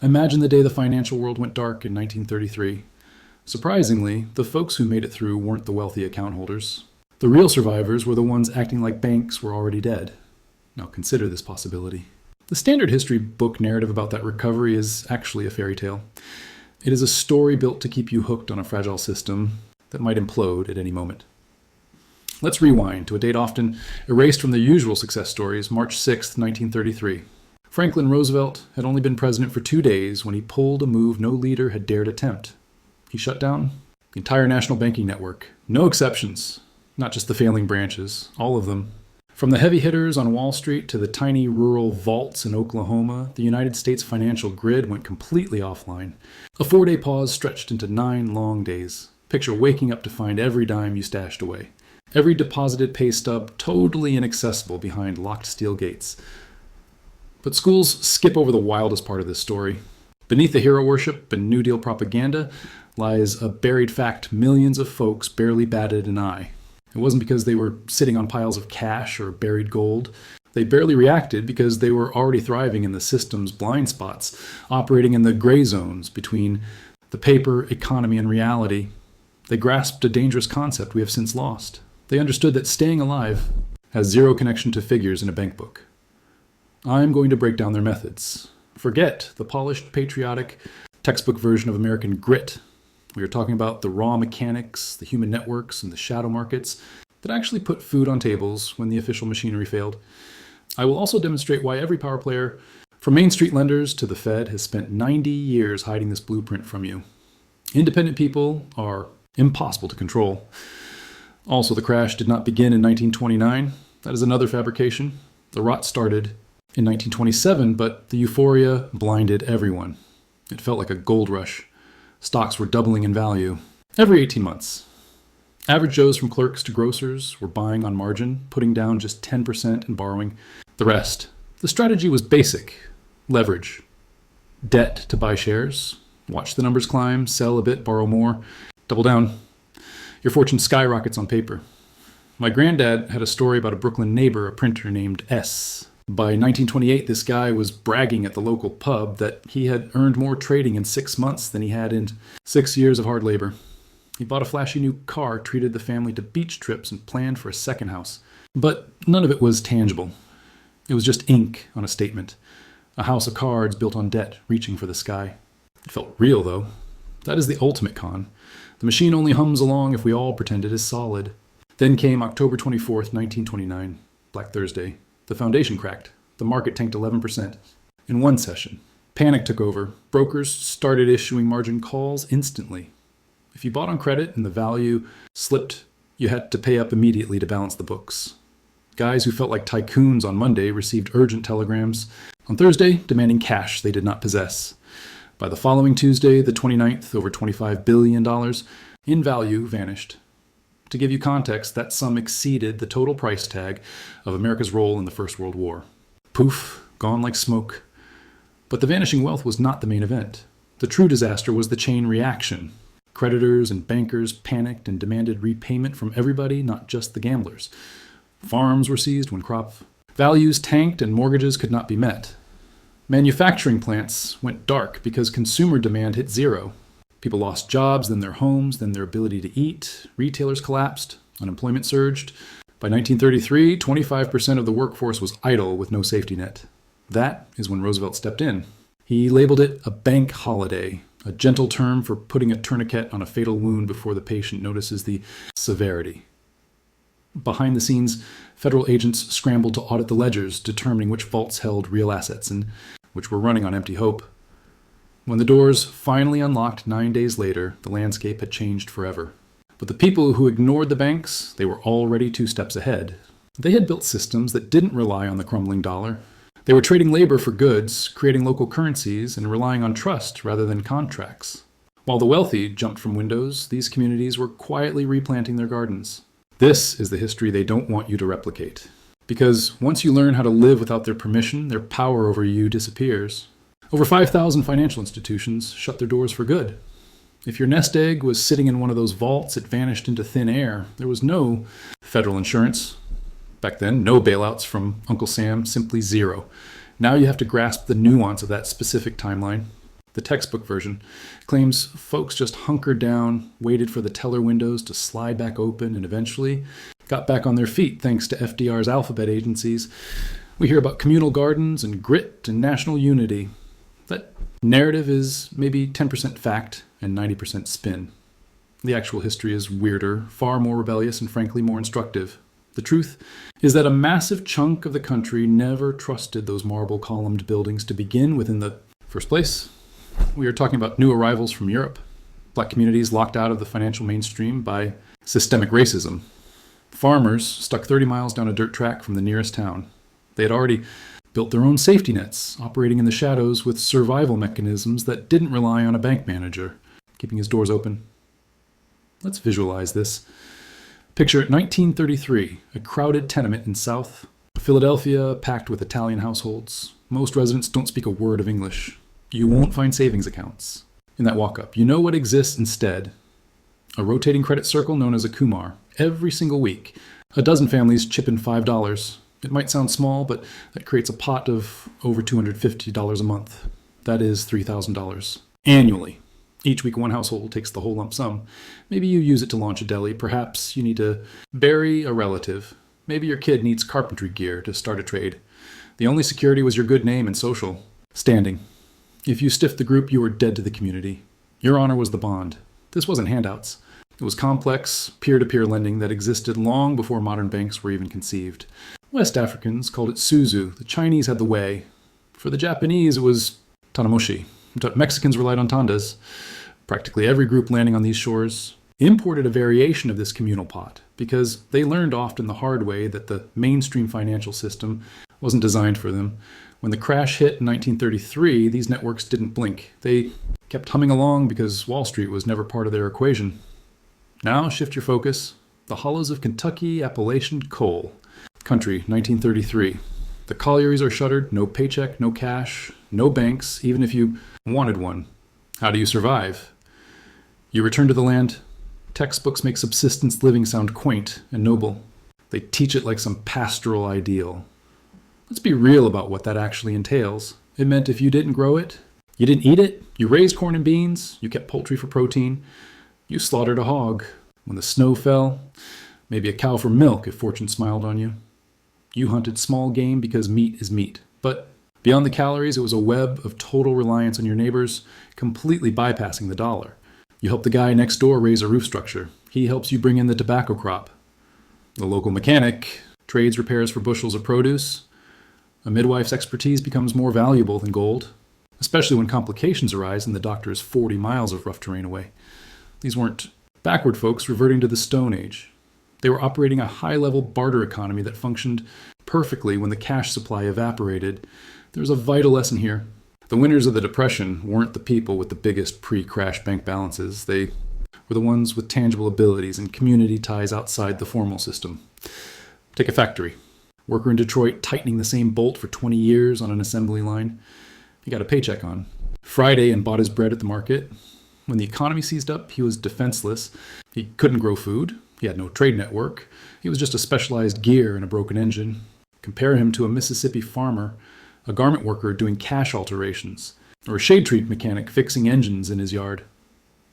Imagine the day the financial world went dark in 1933. Surprisingly, the folks who made it through weren't the wealthy account holders. The real survivors were the ones acting like banks were already dead. Now consider this possibility. The standard history book narrative about that recovery is actually a fairy tale. It is a story built to keep you hooked on a fragile system that might implode at any moment. Let's rewind to a date often erased from the usual success stories, March 6, 1933. Franklin Roosevelt had only been president for 2 days when he pulled a move no leader had dared attempt. He shut down the entire national banking network. No exceptions, not just the failing branches, all of them. From the heavy hitters on Wall Street to the tiny rural vaults in Oklahoma, the United States financial grid went completely offline. A 4-day pause stretched into 9 long days. Picture waking up to find every dime you stashed away. Every deposited pay stub totally inaccessible behind locked steel gates. But schools skip over the wildest part of this story. Beneath the hero worship and New Deal propaganda lies a buried fact millions of folks barely batted an eye. It wasn't because they were sitting on piles of cash or buried gold. They barely reacted because they were already thriving in the system's blind spots, operating in the gray zones between the paper, economy, and reality. They grasped a dangerous concept we have since lost. They understood that staying alive has zero connection to figures in a bank book. I'm going to break down their methods. Forget the polished, patriotic, textbook version of American grit. We are talking about the raw mechanics, the human networks, and the shadow markets that actually put food on tables when the official machinery failed. I will also demonstrate why every power player, from Main Street lenders to the Fed, has spent 90 years hiding this blueprint from you. Independent people are impossible to control. Also, the crash did not begin in 1929. That is another fabrication. The rot started in 1927, but the euphoria blinded everyone. It felt like a gold rush. Stocks were doubling in value every 18 months. Average Joes from clerks to grocers were buying on margin, putting down just 10% and borrowing the rest. The strategy was basic. Leverage. Debt to buy shares. Watch the numbers climb, sell a bit, borrow more, double down. Your fortune skyrockets on paper. My granddad had a story about a Brooklyn neighbor, a printer named S. By 1928, this guy was bragging at the local pub that he had earned more trading in 6 months than he had in 6 years of hard labor. He bought a flashy new car, treated the family to beach trips, and planned for a second house. But none of it was tangible. It was just ink on a statement. A house of cards built on debt, reaching for the sky. It felt real, though. That is the ultimate con. The machine only hums along if we all pretend it is solid. Then came October 24th, 1929, Black Thursday. The foundation cracked. The market tanked 11% in one session. Panic took over. Brokers started issuing margin calls instantly. If you bought on credit and the value slipped, you had to pay up immediately to balance the books. Guys who felt like tycoons on Monday received urgent telegrams on Thursday demanding cash they did not possess. By the following Tuesday, the 29th, over $25 billion in value vanished. To give you context, that sum exceeded the total price tag of America's role in the First World War. Poof, gone like smoke. But the vanishing wealth was not the main event. The true disaster was the chain reaction. Creditors and bankers panicked and demanded repayment from everybody, not just the gamblers. Farms were seized when crop values tanked and mortgages could not be met. Manufacturing plants went dark because consumer demand hit zero. People lost jobs, then their homes, then their ability to eat. Retailers collapsed. Unemployment surged. By 1933, 25% of the workforce was idle with no safety net. That is when Roosevelt stepped in. He labeled it a bank holiday, a gentle term for putting a tourniquet on a fatal wound before the patient notices the severity. Behind the scenes, federal agents scrambled to audit the ledgers, determining which vaults held real assets and which were running on empty hope. When the doors finally unlocked 9 days later, the landscape had changed forever. But the people who ignored the banks, they were already 2 steps ahead. They had built systems that didn't rely on the crumbling dollar. They were trading labor for goods, creating local currencies, and relying on trust rather than contracts. While the wealthy jumped from windows, these communities were quietly replanting their gardens. This is the history they don't want you to replicate. Because once you learn how to live without their permission, their power over you disappears. Over 5,000 financial institutions shut their doors for good. If your nest egg was sitting in one of those vaults, it vanished into thin air. There was no federal insurance. Back then, no bailouts from Uncle Sam, simply zero. Now you have to grasp the nuance of that specific timeline. The textbook version claims folks just hunkered down, waited for the teller windows to slide back open, and eventually got back on their feet thanks to FDR's alphabet agencies. We hear about communal gardens and grit and national unity. That narrative is maybe 10% fact and 90% spin. The actual history is weirder, far more rebellious, and frankly more instructive. The truth is that a massive chunk of the country never trusted those marble columned buildings to begin with in the first place. We are talking about new arrivals from Europe, black communities locked out of the financial mainstream by systemic racism, farmers stuck 30 miles down a dirt track from the nearest town. They had already built their own safety nets, operating in the shadows with survival mechanisms that didn't rely on a bank manager keeping his doors open. Let's visualize this. Picture 1933, a crowded tenement in South Philadelphia packed with Italian households. Most residents don't speak a word of English. You won't find savings accounts in that walk-up. You know what exists instead? A rotating credit circle known as a Kumar. Every single week, a dozen families chip in $5. It might sound small, but that creates a pot of over $250 a month. That is $3,000 annually. Each week, one household takes the whole lump sum. Maybe you use it to launch a deli. Perhaps you need to bury a relative. Maybe your kid needs carpentry gear to start a trade. The only security was your good name and social standing. If you stiffed the group, you were dead to the community. Your honor was the bond. This wasn't handouts. It was complex, peer-to-peer lending that existed long before modern banks were even conceived. West Africans called it suzu. The Chinese had the wei. For the Japanese, it was tanamoshi. Mexicans relied on tandas. Practically every group landing on these shores imported a variation of this communal pot because they learned often the hard way that the mainstream financial system wasn't designed for them. When the crash hit in 1933, these networks didn't blink. They kept humming along because Wall Street was never part of their equation. Now shift your focus. The hollows of Kentucky Appalachian coal. Country, 1933. The collieries are shuttered, no paycheck, no cash, no banks, even if you wanted one. How do you survive? You return to the land. Textbooks make subsistence living sound quaint and noble. They teach it like some pastoral ideal. Let's be real about what that actually entails. It meant if you didn't grow it, you didn't eat it, you raised corn and beans, you kept poultry for protein, you slaughtered a hog. When the snow fell, maybe a cow for milk if fortune smiled on you. You hunted small game because meat is meat. But beyond the calories, it was a web of total reliance on your neighbors, completely bypassing the dollar. You help the guy next door raise a roof structure. He helps you bring in the tobacco crop. The local mechanic trades repairs for bushels of produce. A midwife's expertise becomes more valuable than gold, especially when complications arise and the doctor is 40 miles of rough terrain away. These weren't backward folks reverting to the Stone Age. They were operating a high-level barter economy that functioned perfectly when the cash supply evaporated. There's a vital lesson here. The winners of the Depression weren't the people with the biggest pre-crash bank balances. They were the ones with tangible abilities and community ties outside the formal system. Take a factory. Worker in Detroit tightening the same bolt for 20 years on an assembly line. He got a paycheck on Friday and bought his bread at the market. When the economy seized up, he was defenseless. He couldn't grow food. He had no trade network. He was just a specialized gear and a broken engine. Compare him to a Mississippi farmer, a garment worker doing cash alterations, or a shade tree mechanic fixing engines in his yard.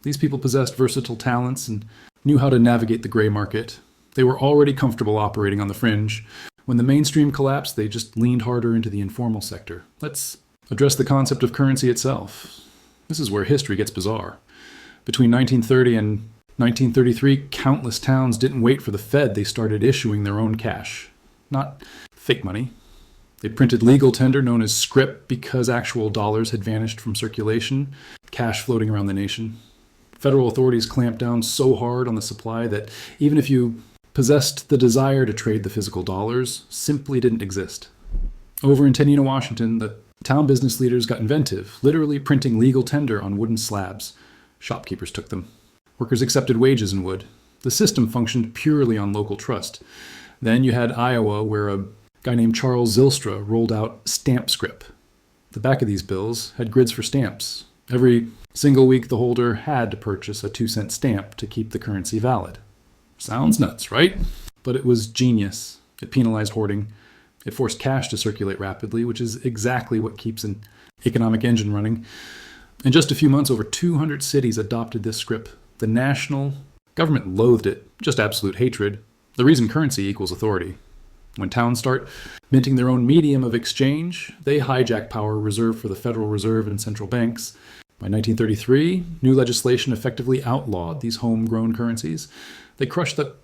These people possessed versatile talents and knew how to navigate the gray market. They were already comfortable operating on the fringe. When the mainstream collapsed, they just leaned harder into the informal sector. Let's address the concept of currency itself. This is where history gets bizarre. Between 1930 and 1933, countless towns didn't wait for the Fed. They started issuing their own cash. Not fake money. They printed legal tender known as scrip because actual dollars had vanished from circulation, cash floating around the nation. Federal authorities clamped down so hard on the supply that even if you possessed the desire to trade the physical dollars, simply didn't exist. Over in Tenino, Washington, the town business leaders got inventive, literally printing legal tender on wooden slabs. Shopkeepers took them. Workers accepted wages in wood. The system functioned purely on local trust. Then you had Iowa, where a guy named Charles Zylstra rolled out stamp scrip. The back of these bills had grids for stamps. Every single week, the holder had to purchase a 2-cent stamp to keep the currency valid. Sounds nuts, right? But it was genius. It penalized hoarding. It forced cash to circulate rapidly, which is exactly what keeps an economic engine running. In just a few months, over 200 cities adopted this scrip. The national government loathed it, just absolute hatred. The reason currency equals authority. When towns start minting their own medium of exchange, they hijack power reserved for the Federal Reserve and central banks. By 1933, new legislation effectively outlawed these homegrown currencies. They crushed the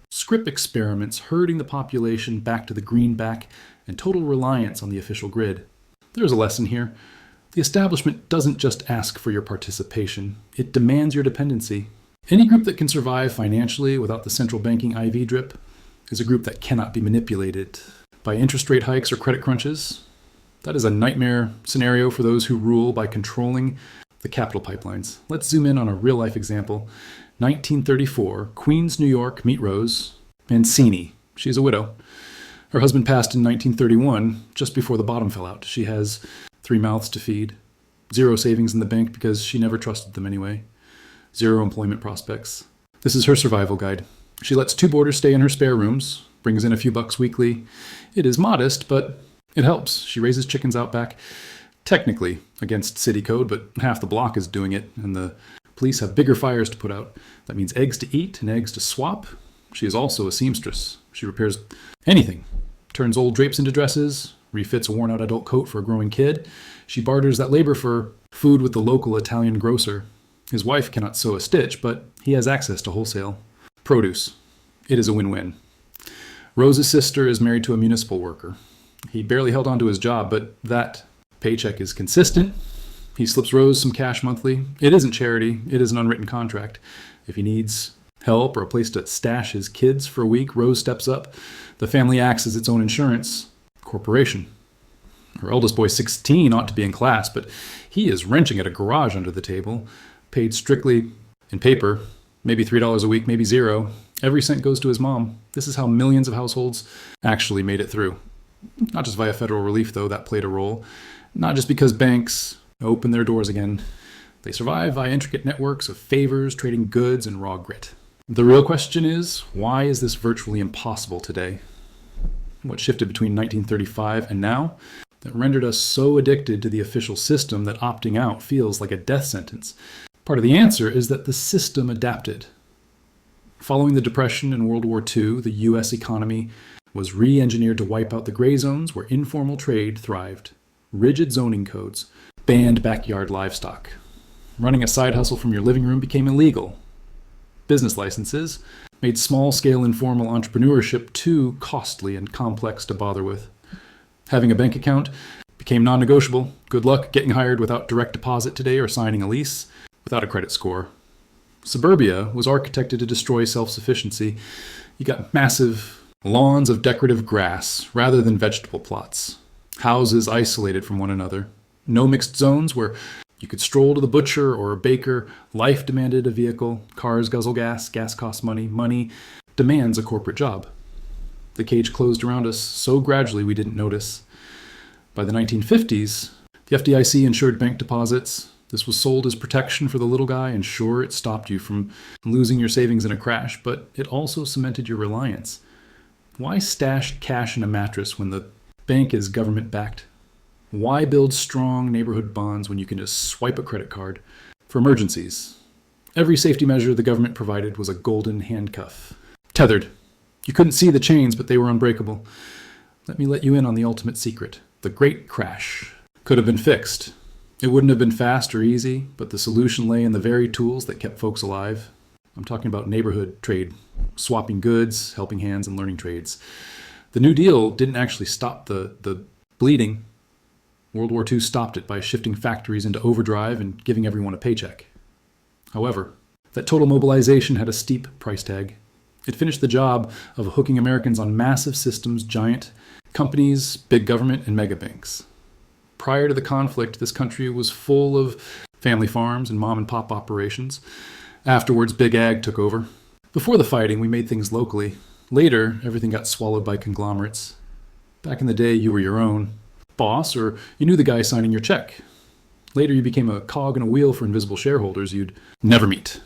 scrip experiments, herding the population back to the greenback and total reliance on the official grid. There's a lesson here. The establishment doesn't just ask for your participation, it demands your dependency. Any group that can survive financially without the central banking IV drip is a group that cannot be manipulated by interest rate hikes or credit crunches. That is a nightmare scenario for those who rule by controlling the capital pipelines. Let's zoom in on a real-life example. 1934, Queens, New York, meet Rose Mancini. She's a widow. Her husband passed in 1931, just before the bottom fell out. She has 3 mouths to feed, 0 savings in the bank because she never trusted them anyway, 0 employment prospects. This is her survival guide. She lets 2 boarders stay in her spare rooms, brings in a few bucks weekly. It is modest, but it helps. She raises chickens out back, technically against city code, but half the block is doing it, and the police have bigger fires to put out. That means eggs to eat and eggs to swap. She is also a seamstress. She repairs anything, turns old drapes into dresses, refits a worn-out adult coat for a growing kid. She barters that labor for food with the local Italian grocer. His wife cannot sew a stitch, but he has access to wholesale produce. It is a win-win. Rose's sister is married to a municipal worker. He barely held on to his job, but that paycheck is consistent. He slips Rose some cash monthly. It isn't charity. It is an unwritten contract. If he needs help or a place to stash his kids for a week, Rose steps up. The family acts as its own insurance corporation. Her eldest boy, 16, ought to be in class, but he is wrenching at a garage under the table, paid strictly in paper, maybe $3 a week, maybe 0. Every cent goes to his mom. This is how millions of households actually made it through. Not just via federal relief, though, that played a role. Not just because banks open their doors again. They survive via intricate networks of favors, trading goods, and raw grit. The real question is, why is this virtually impossible today? What shifted between 1935 and now that rendered us so addicted to the official system that opting out feels like a death sentence? Part of the answer is that the system adapted. Following the Depression and World War II, the U.S. economy was re-engineered to wipe out the gray zones where informal trade thrived. Rigid zoning codes banned backyard livestock. Running a side hustle from your living room became illegal. Business licenses made small-scale informal entrepreneurship too costly and complex to bother with. Having a bank account became non-negotiable. Good luck getting hired without direct deposit today or signing a lease without a credit score. Suburbia was architected to destroy self-sufficiency. You got massive lawns of decorative grass rather than vegetable plots. Houses isolated from one another. No mixed zones where you could stroll to the butcher or a baker. Life demanded a vehicle. Cars guzzle gas. Gas costs money. Money demands a corporate job. The cage closed around us so gradually we didn't notice. By the 1950s, the FDIC insured bank deposits. This was sold as protection for the little guy, and sure, it stopped you from losing your savings in a crash, but it also cemented your reliance. Why stash cash in a mattress when the bank is government-backed? Why build strong neighborhood bonds when you can just swipe a credit card for emergencies? Every safety measure the government provided was a golden handcuff. Tethered. You couldn't see the chains, but they were unbreakable. Let me let you in on the ultimate secret. The Great Crash could have been fixed. It wouldn't have been fast or easy, but the solution lay in the very tools that kept folks alive. I'm talking about neighborhood trade, swapping goods, helping hands, and learning trades. The New Deal didn't actually stop the bleeding. World War II stopped it by shifting factories into overdrive and giving everyone a paycheck. However, that total mobilization had a steep price tag. It finished the job of hooking Americans on massive systems, giant companies, big government, and megabanks. Prior to the conflict, this country was full of family farms and mom-and-pop operations. Afterwards, Big Ag took over. Before the fighting, we made things locally. Later, everything got swallowed by conglomerates. Back in the day, you were your own boss, or you knew the guy signing your check. Later, you became a cog in a wheel for invisible shareholders you'd never meet.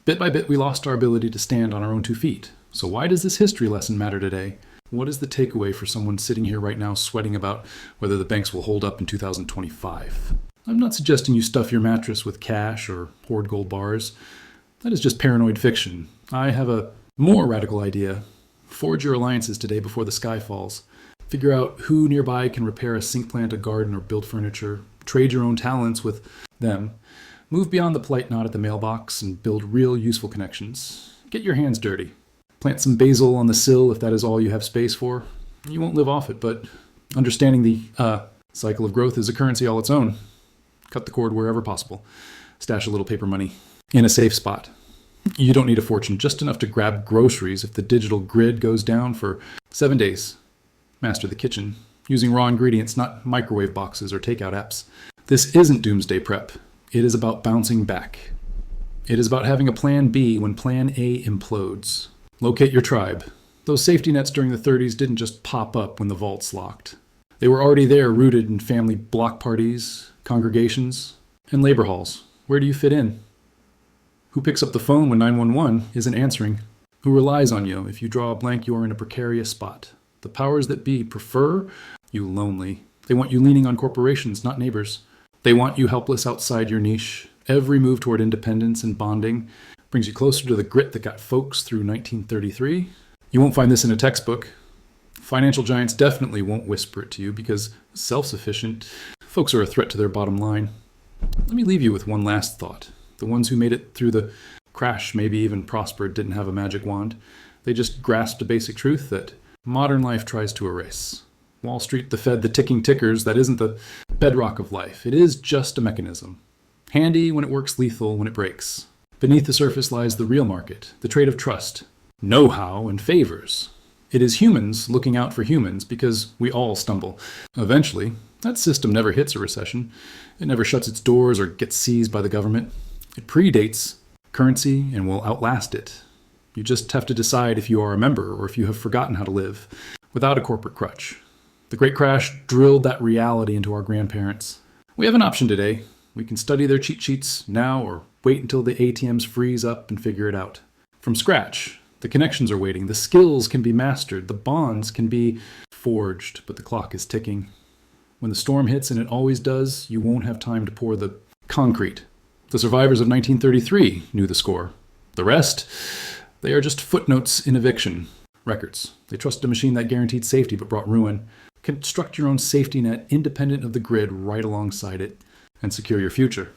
Bit by bit, we lost our ability to stand on our own 2 feet. So why does this history lesson matter today? What is the takeaway for someone sitting here right now sweating about whether the banks will hold up in 2025? I'm not suggesting you stuff your mattress with cash or hoard gold bars. That is just paranoid fiction. I have a more radical idea. Forge your alliances today before the sky falls. Figure out who nearby can repair a sink plant, a garden, or build furniture. Trade your own talents with them. Move beyond the polite nod at the mailbox and build real useful connections. Get your hands dirty. Plant some basil on the sill if that is all you have space for. You won't live off it, but understanding the cycle of growth is a currency all its own. Cut the cord wherever possible. Stash a little paper money in a safe spot. You don't need a fortune, just enough to grab groceries if the digital grid goes down for 7 days. Master the kitchen, using raw ingredients, not microwave boxes or takeout apps. This isn't doomsday prep. It is about bouncing back. It is about having a plan B when plan A implodes. Locate your tribe. Those safety nets during the 30s didn't just pop up when the vaults locked. They were already there, rooted in family block parties, congregations, and labor halls. Where do you fit in? Who picks up the phone when 911 isn't answering? Who relies on you if you draw a blank? You are in a precarious spot. The powers that be prefer you lonely. They want you leaning on corporations, not neighbors. They want you helpless outside your niche. Every move toward independence and bonding brings you closer to the grit that got folks through 1933. You won't find this in a textbook. Financial giants definitely won't whisper it to you because self-sufficient folks are a threat to their bottom line. Let me leave you with one last thought. The ones who made it through the crash, maybe even prospered, didn't have a magic wand. They just grasped a basic truth that modern life tries to erase. Wall Street, the Fed, the ticking tickers, that isn't the bedrock of life. It is just a mechanism. Handy when it works, lethal when it breaks. Beneath the surface lies the real market, the trade of trust, know-how, and favors. It is humans looking out for humans because we all stumble. Eventually, that system never hits a recession. It never shuts its doors or gets seized by the government. It predates currency and will outlast it. You just have to decide if you are a member or if you have forgotten how to live without a corporate crutch. The Great Crash drilled that reality into our grandparents. We have an option today. We can study their cheat sheets now or wait until the ATMs freeze up and figure it out. From scratch, the connections are waiting. The skills can be mastered. The bonds can be forged, but the clock is ticking. When the storm hits, and it always does, you won't have time to pour the concrete. The survivors of 1933 knew the score. The rest, they are just footnotes in eviction records. They trusted a machine that guaranteed safety but brought ruin. Construct your own safety net independent of the grid right alongside it and secure your future.